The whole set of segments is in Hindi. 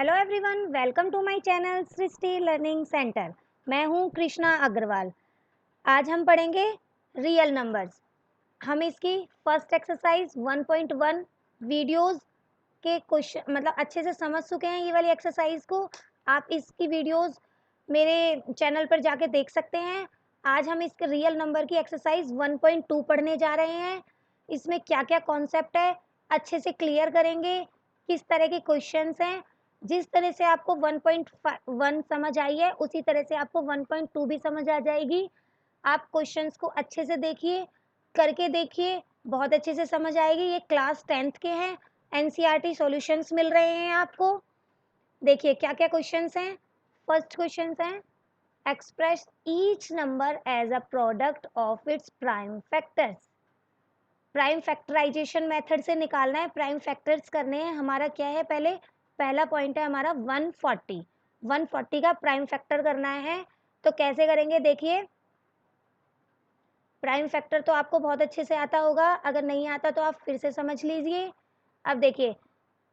Hello everyone, welcome to my channel Srishti learning centre. मैं हूं कृष्णा अग्रवाल। आज हम पढ़ेंगे रियल नंबर्स। हम इसकी फर्स्ट एक्सरसाइज 1.1 वीडियोस के क्वेश्चन मतलब अच्छे से समझ चुके हैं। ये वाली एक्सरसाइज को आप इसकी वीडियोस मेरे चैनल पर जाके देख सकते हैं। आज हम इसके रियल नंबर की एक्सरसाइज 1.2 पढ़ने जा रहे हैं। इसमें क्या क्या कॉन्सेप्ट है अच्छे से क्लियर करेंगे, किस तरह के क्वेश्चंस हैं। जिस तरह से आपको 1.1 समझ आई है उसी तरह से आपको 1.2 भी समझ आ जाएगी। आप क्वेश्चंस को अच्छे से देखिए, करके देखिए, बहुत अच्छे से समझ आएगी। ये क्लास 10th के हैं, एनसीईआरटी सॉल्यूशंस मिल रहे हैं आपको। देखिए क्या क्या क्वेश्चंस हैं। फर्स्ट क्वेश्चंस हैं, express each number as a product of its prime factors. Prime factorisation method से निकालना है, प्राइम फैक्टर्स करने हैं। हमारा क्या है, पहला पॉइंट है हमारा 140 का प्राइम फैक्टर करना है। तो कैसे करेंगे देखिए। प्राइम फैक्टर तो आपको बहुत अच्छे से आता होगा, अगर नहीं आता तो आप फिर से समझ लीजिए। अब देखिए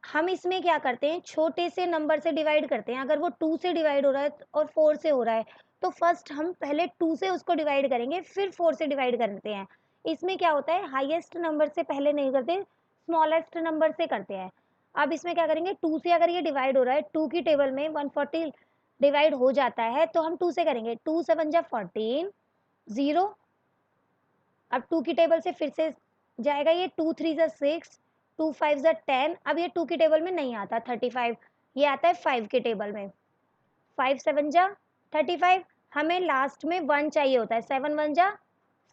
हम इसमें क्या करते हैं, छोटे से नंबर से डिवाइड करते हैं। अगर वो 2 से डिवाइड हो रहा है और 4 से हो रहा है तो फर्स्ट हम पहले 2 से उसको डिवाइड करेंगे, फिर 4 से डिवाइड करते हैं। इसमें क्या होता है, हाईएस्ट नंबर से पहले नहीं करते, स्मॉलेस्ट नंबर से करते हैं। अब इसमें क्या करेंगे, 2 से अगर ये डिवाइड हो रहा है, 2 की टेबल में 140 डिवाइड हो जाता है तो हम 2 से करेंगे। 2 7 जा 14, 0। अब 2 की टेबल से फिर से जाएगा ये, 2 3 जा 6, 2 5 जा 10। अब ये 2 की टेबल में नहीं आता 35, ये आता है 5 के टेबल में। 5 7 जा 35। हमें लास्ट में 1 चाहिए होता है, 7 1 जा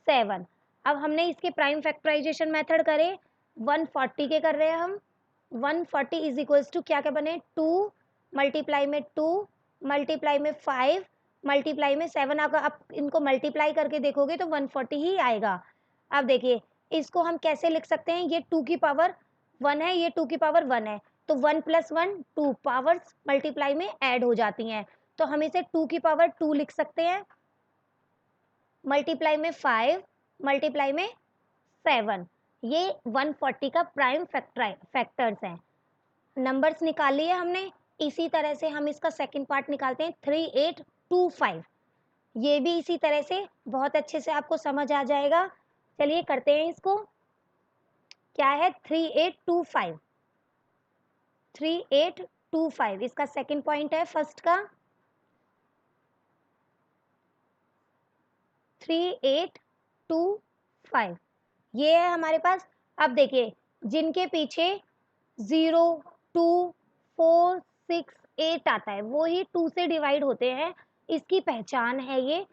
7। अब हमने इसके प्राइम फैक्टराइजेशन मेथड करे, 140 के कर रहे हैं हम। 140 इज इक्वल्स टू क्या क्या बने, 2 मल्टीप्लाई में 2 मल्टीप्लाई में 5 मल्टीप्लाई में 7। अगर आप इनको मल्टीप्लाई करके देखोगे तो 140 ही आएगा। अब देखिए इसको हम कैसे लिख सकते हैं, ये 2 की पावर 1 है, ये 2 की पावर 1 है, तो 1 + 1 2 पावर्स मल्टीप्लाई में ऐड हो जाती हैं। तो हम इसे 2 की पावर 2 लिख सकते हैं, मल्टीप्लाई में 5 मल्टीप्लाई में 7। ये 140 का प्राइम फैक्टर्स हैं। नंबर्स निकाल लिए हमने। इसी तरह से हम इसका सेकंड पार्ट निकालते हैं, 3825। ये भी इसी तरह से बहुत अच्छे से आपको समझ आ जाएगा। चलिए करते हैं इसको। क्या है, 3825। 3825 इसका सेकंड पॉइंट है फर्स्ट का, 3825 ये है हमारे पास। अब देखिए जिनके पीछे 0 2 4 6 8 आता है वो ही 2 से डिवाइड होते हैं। इसकी पहचान है ये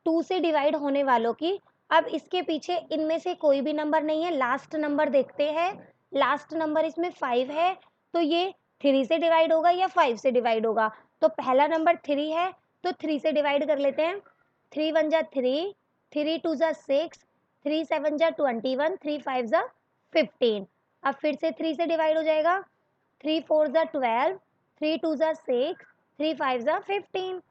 2 से डिवाइड होने वालों की। अब इसके पीछे इनमें से कोई भी नंबर नहीं है, लास्ट नंबर देखते हैं। लास्ट नंबर इसमें 5 है, तो ये 3 से डिवाइड होगा या 5 से डिवाइड होगा। तो पहला नंबर 3 है, तो 3 से डिवाइड कर लेते हैं। 3 1 जा 3, 3 2 जा 6, 3 7 जा 21, 3 5 जा 15। अब फिर से 3 से डिवाइड हो जाएगा, 3 4 जा 12, 3 2 जा 6, 3 5 जा 15।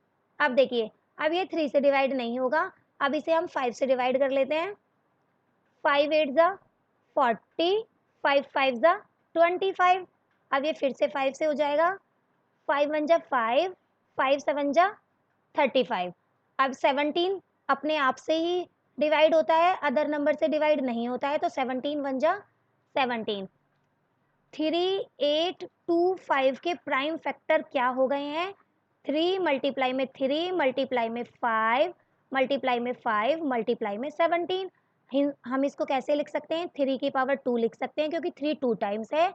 अब देखिए अब ये 3 से डिवाइड नहीं होगा, अब इसे हम 5 से डिवाइड कर लेते हैं। 5 8 जा 40, 5 5 जा 25। अब ये फिर से 5 से हो जाएगा, 5 1 जा 5, 5 7 जा 35। अब 17 अपने आप से ही डिवाइड होता है, अदर नंबर से डिवाइड नहीं होता है, तो 17 1 जा 17। 3825 के प्राइम फैक्टर क्या हो गए हैं, 3 मल्टीप्लाई में 3 मल्टीप्लाई में 5 मल्टीप्लाई में 5 मल्टीप्लाई में 17। हम इसको कैसे लिख सकते हैं, 3 की पावर 2 लिख सकते हैं क्योंकि 3 2 टाइम्स है,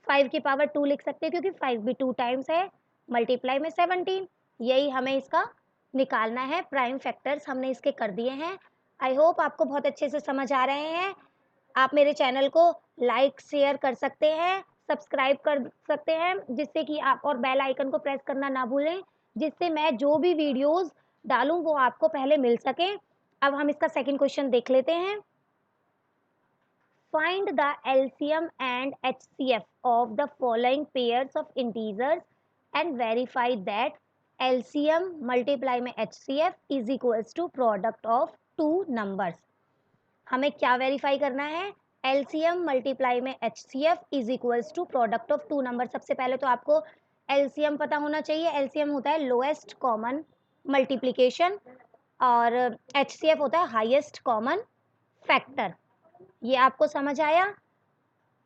5 की पावर 2 लिख सकते हैं क्योंकि 5 भी 2 टाइम्स है, मल्टीप्लाई में 17। यही हमें इसका निकालना है। प्राइम फैक्टर्स हमने इसके कर दिए हैं। आई होप आपको बहुत अच्छे से समझ आ रहे हैं। आप मेरे चैनल को लाइक शेयर कर सकते हैं, सब्सक्राइब कर सकते हैं, जिससे कि आप और बेल आइकन को प्रेस करना ना भूलें, जिससे मैं जो भी वीडियोस डालूं वो आपको पहले मिल सके। अब हम इसका सेकंड क्वेश्चन देख लेते हैं। Find the LCM and HCF of the following pairs of integers and verify that LCM multiply में HCF is equals to product of two numbers. हमें क्या वेरीफाई करना है, एलसीएम मल्टीप्लाई में HCF is equals to product of two number. सबसे पहले तो आपको एलसीएम पता होना चाहिए। एलसीएम होता है लोएस्ट कॉमन मल्टीप्लिकेशन और एचसीएफ होता है हाईएस्ट कॉमन फैक्टर। ये आपको समझ आया?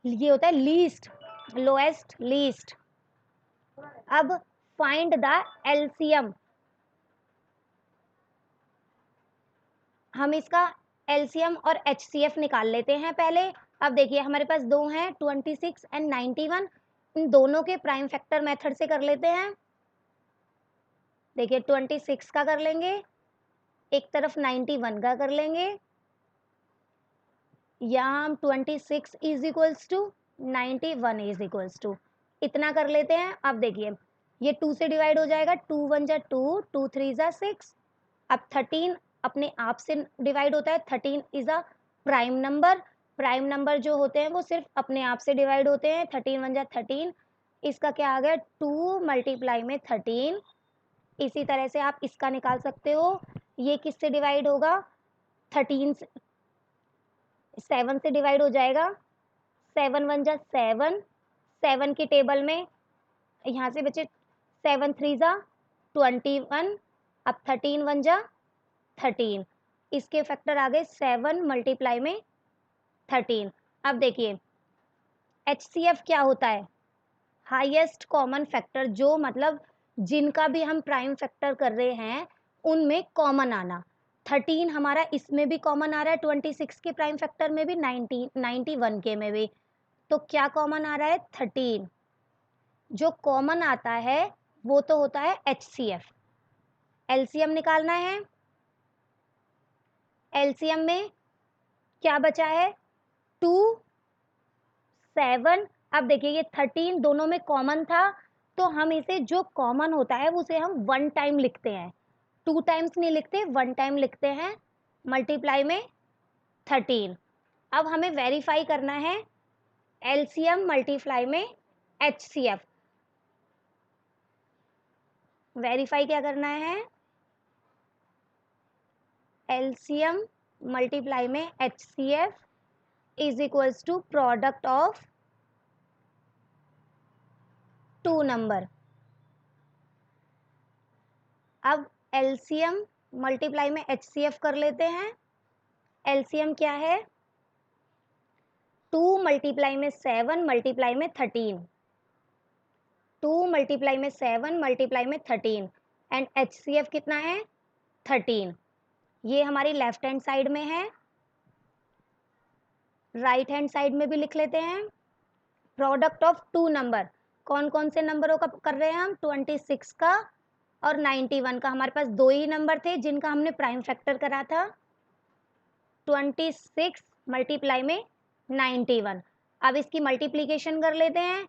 ये होता है लीस्ट, लोएस्ट, लीस्ट। अब फाइंड द एलसीएम, हम इसका एलसीएम और एचसीएफ निकाल लेते हैं पहले। अब देखिए हमारे पास दो हैं 26 एंड 91, इन दोनों के प्राइम फैक्टर मेथड से कर लेते हैं। देखिए 26 का कर लेंगे, एक तरफ 91 का कर लेंगे, यहाँ हम 26 is equals to 91 is equals to इतना कर लेते हैं। अब देखिए ये 2 से डिवाइड हो जाएगा, 2 1 जा 2, 2 3 जा 6। अब 13 अपने आप से डिवाइड होता है, 13 is a prime number. Prime number जो होते हैं वो सिर्फ अपने आप से डिवाइड होते हैं। 13 1 जा 13, इसका क्या आ गया 2 मल्टीप्लाई में 13। इसी तरह से आप इसका निकाल सकते हो, ये किससे डिवाइड होगा 13 से, 7 से डिवाइड हो जाएगा, 7 1 जा 7, 7 की टेबल में यहाँ से बचे 7 3 जा 21, अब 13 1 जा 13, इसके फैक्टर आ गए 7 मल्टीप्लाई में 13। अब देखिए एचसीएफ क्या होता है, हाईएस्ट कॉमन फैक्टर, जो मतलब जिनका भी हम प्राइम फैक्टर कर रहे हैं उनमें कॉमन आना। 13 हमारा इसमें भी कॉमन आ रहा है, 26 के प्राइम फैक्टर में भी, 91 के में भी, तो क्या कॉमन आ रहा है 13। जो कॉमन आता है वो तो होता है एचसीएफ। एलसीएम निकालना है, एलसीएम में क्या बचा है 2 7। अब देखिए ये 13 दोनों में कॉमन था, तो हम इसे जो कॉमन होता है उसे हम 1 टाइम लिखते हैं, 2 टाइम्स नहीं लिखते, 1 टाइम लिखते हैं, मल्टीप्लाई में 13। अब हमें वेरीफाई करना है एलसीएम मल्टीप्लाई में एचसीएफ। वेरीफाई क्या करना है, एलसीएम मल्टीप्लाई में HCF is equals to product of 2 number. अब एलसीएम मल्टीप्लाई में एचसीएफ कर लेते हैं। एलसीएम क्या है 2 मल्टीप्लाई में 7 मल्टीप्लाई में 13, 2 मल्टीप्लाई में 7 मल्टीप्लाई में 13 एंड एचसीएफ कितना है 13। ये हमारी लेफ्ट हैंड साइड में है, राइट हैंड साइड में भी लिख लेते हैं। प्रोडक्ट ऑफ 2 नंबर, कौन कौन से नंबरों का कर रहे हैं हम, 26 का और 91 का। हमारे पास दो ही नंबर थे जिनका हमने प्राइम फैक्टर करा था, 26 मल्टीप्लाई में 91। अब इसकी मल्टीप्लीकेशन कर लेते हैं,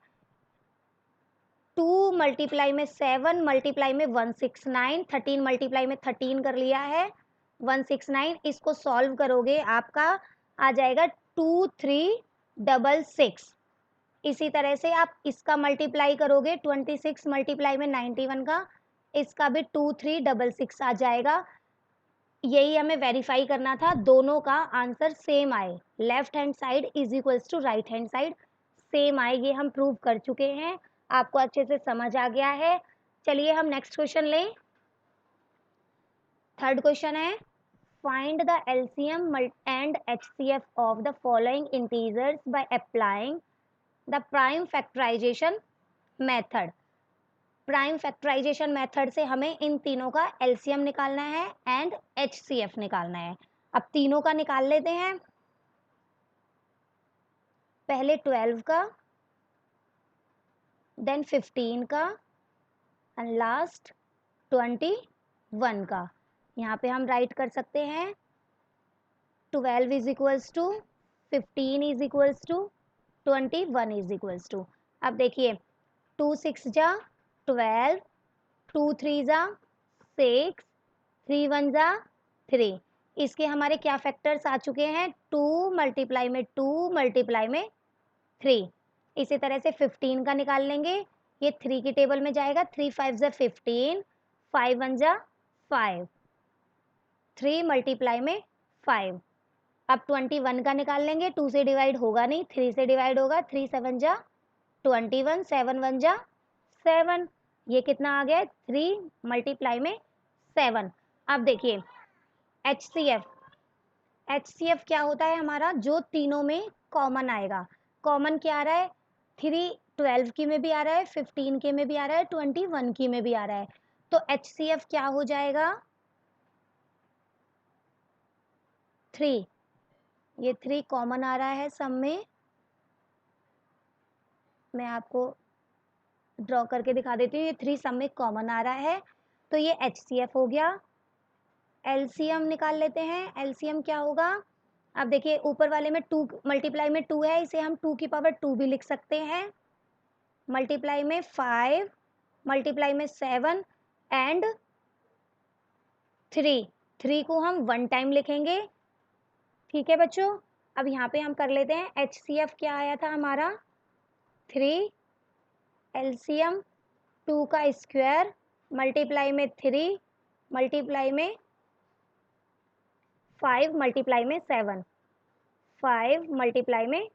2 मल्टीप्लाई में 7 मल्टीप्लाई में 169, 13 मल्टीप्लाई में 13 कर लिया है 169। इसको सॉल्व करोगे आपका आ जाएगा 2366। इसी तरह से आप इसका मल्टीप्लाई करोगे 26 मल्टीप्लाई में 91 का, इसका भी 2366 आ जाएगा। यही हमें वेरीफाई करना था, दोनों का आंसर सेम आए, left hand side is equals to right hand side same आए, ये हम प्रूव कर चुके हैं। आपको अच्छे से समझ आ गया है। चलिए हम नेक्स्ट क्वेश्चन लें। थर्ड क्वेश्चन है, find the LCM and HCF of the following integers by applying the prime factorisation method. Prime factorisation method से हमें इन तीनों का एलसीएम निकालना है एंड एचसीएफ निकालना है। अब तीनों का निकाल लेते हैं, पहले 12 का, देन 15 का एंड लास्ट 21 का। यहाँ पे हम राइट कर सकते हैं 12 is equals to 15 is equals to 21 is equals to. अब देखिए 2 6 जा 12, 2 3 जा 6, 3 1 जा 3। इसके हमारे क्या फैक्टर्स आ चुके हैं 2 मल्टीप्लाई में 2 मल्टीप्लाई में 3। इसी तरह से 15 का निकाल लेंगे, ये 3 की टेबल में जाएगा, 3 5 जा 15, 5 1 जा 5, 3 मल्टीप्लाई में 5। अब 21 का निकाल लेंगे, 2 से डिवाइड होगा नहीं, 3 से डिवाइड होगा, 3 7 जा 21, 7 1 जा 7, ये कितना आ गया 3 मल्टीप्लाई में 7। अब देखिए HCF क्या होता है हमारा, जो तीनों में कॉमन आएगा। कॉमन क्या आ रहा है, 3 12 की में भी आ रहा है, 15 के में भी आ रहा है, 21 की में भी आ रहा है। तो HCF क्या हो जाएगा 3। ये 3 कॉमन आ रहा है सब में, मैं आपको ड्रॉ करके दिखा देती हूँ। ये 3 सब में कॉमन आ रहा है, तो ये HCF हो गया। LCM निकाल लेते हैं। LCM क्या होगा, अब देखिए ऊपर वाले में 2 मल्टीप्लाई में 2 है, इसे हम 2 की पावर 2 भी लिख सकते हैं। मल्टीप्लाई में 5, मल्टीप्लाई में 7 एंड 3 को हम 1 टाइम लिखेंगे। ठीक है बच्चों, अब यहाँ पे हम कर लेते हैं HCF क्या आया था हमारा 3, LCM 2 का स्क्वायर मल्टीप्लाई में 3 मल्टीप्लाई में 5 मल्टीप्लाई में 7, 5 मल्टीप्लाई में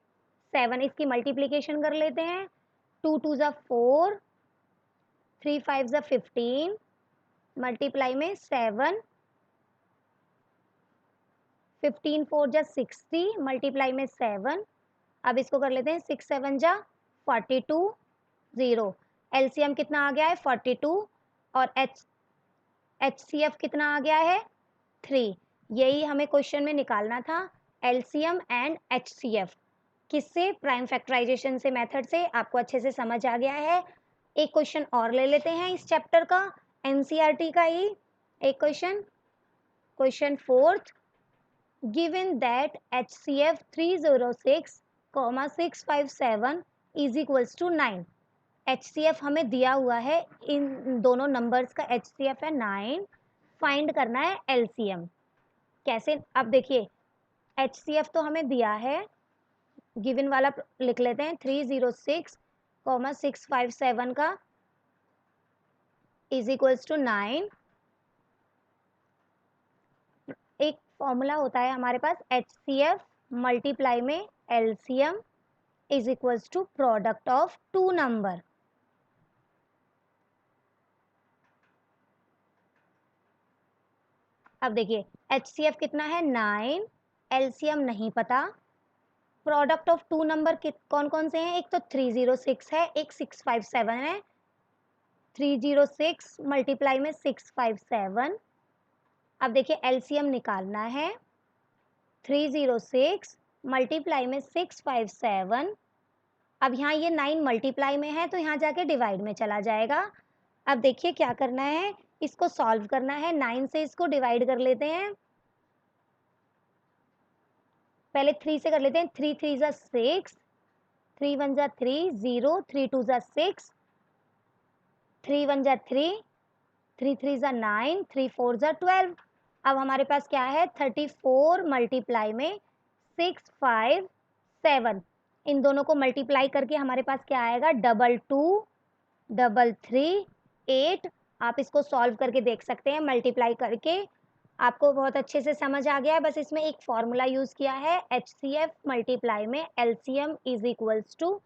7, इसकी मल्टीप्लिकेशन कर लेते हैं। 2 2 ज़ा 4, 3 5 ज़ा 15 मल्टीप्लाई में 7, 15 4 जा 60 मल्टीप्लाई में 7। अब इसको कर लेते हैं 6 7 जा 42 0। LCM कितना आ गया है 42 और HCF कितना आ गया है 3। यही हमें क्वेश्चन में निकालना था, LCM एंड HCF। किससे, प्राइम फैक्टराइजेशन से, मेथड से। आपको अच्छे से समझ आ गया है। एक क्वेश्चन और ले लेते हैं इस चैप्टर का, NCERT का ही एक question 4th, given that HCF 306, 657 is equals to 9। HCF हमें दिया हुआ है, इन दोनों नंबर्स का HCF है 9, फाइंड करना है LCM। कैसे, अब देखिए HCF तो हमें दिया है, गिवन वाला लिख लेते हैं 306, 657 का इज इक्वल्स टू 9। एक फॉर्मूला होता है हमारे पास, HCF मल्टीप्लाई में LCM is equals to product of 2 number. अब देखिए HCF कितना है 9, LCM नहीं पता, प्रोडक्ट ऑफ 2 नंबर कौन कौन से हैं, एक तो 306 है, एक 657 है। 306 मल्टीप्लाई में 657। अब देखिए LCM निकालना है, 306 मल्टीप्लाई में 657। अब यहाँ ये 9 मल्टीप्लाई में है तो यहाँ जाके डिवाइड में चला जाएगा। अब देखिए क्या करना है, इसको सॉल्व करना है, 9 से इसको डिवाइड कर लेते हैं। पहले 3 से कर लेते हैं, 3 3 ज़ा 6, 3 1 ज़ा 3 0, 3 2 ज़ा 6, 3 1 ज़ा 3, 3 3 ज़ा 9, 3 4 ज़ा 12। अब हमारे पास क्या है 34 मल्टीप्लाई में 6 5 7। इन दोनों को मल्टीप्लाई करके हमारे पास क्या आएगा 2 2 3 8। आप इसको सॉल्व करके देख सकते हैं, मल्टीप्लाई करके आपको बहुत अच्छे से समझ आ गया है। बस इसमें एक फॉर्मूला यूज किया है, HCF मल्टीप्लाई में LCM is equals to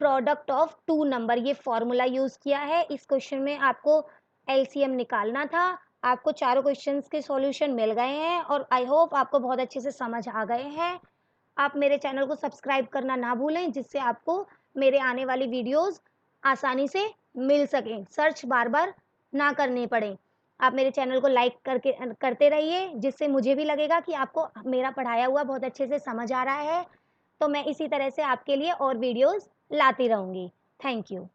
product of 2 number. ये फॉर्मूला यूज किया है। इस क्वेश्चन में आपको LCM निकालना था। आपको चारों क्वेश्चंस के सॉल्यूशन मिल गए हैं और आई होप आपको बहुत अच्छे से समझ आ गए हैं। आप मेरे चैनल को सब्सक्राइब करना ना भूलें, जिससे आपको मेरे आने वाली वीडियोस आसानी से मिल सकें, सर्च बार बार ना करनी पड़े। आप मेरे चैनल को लाइक करते रहिए, जिससे मुझे भी लगेगा कि आपको मेरा पढ़ाया हुआ बहुत अच्छे से समझ आ रहा है। तो मैं इसी तरह से आपके लिए और वीडियोस लाती रहूँगी। Thank you.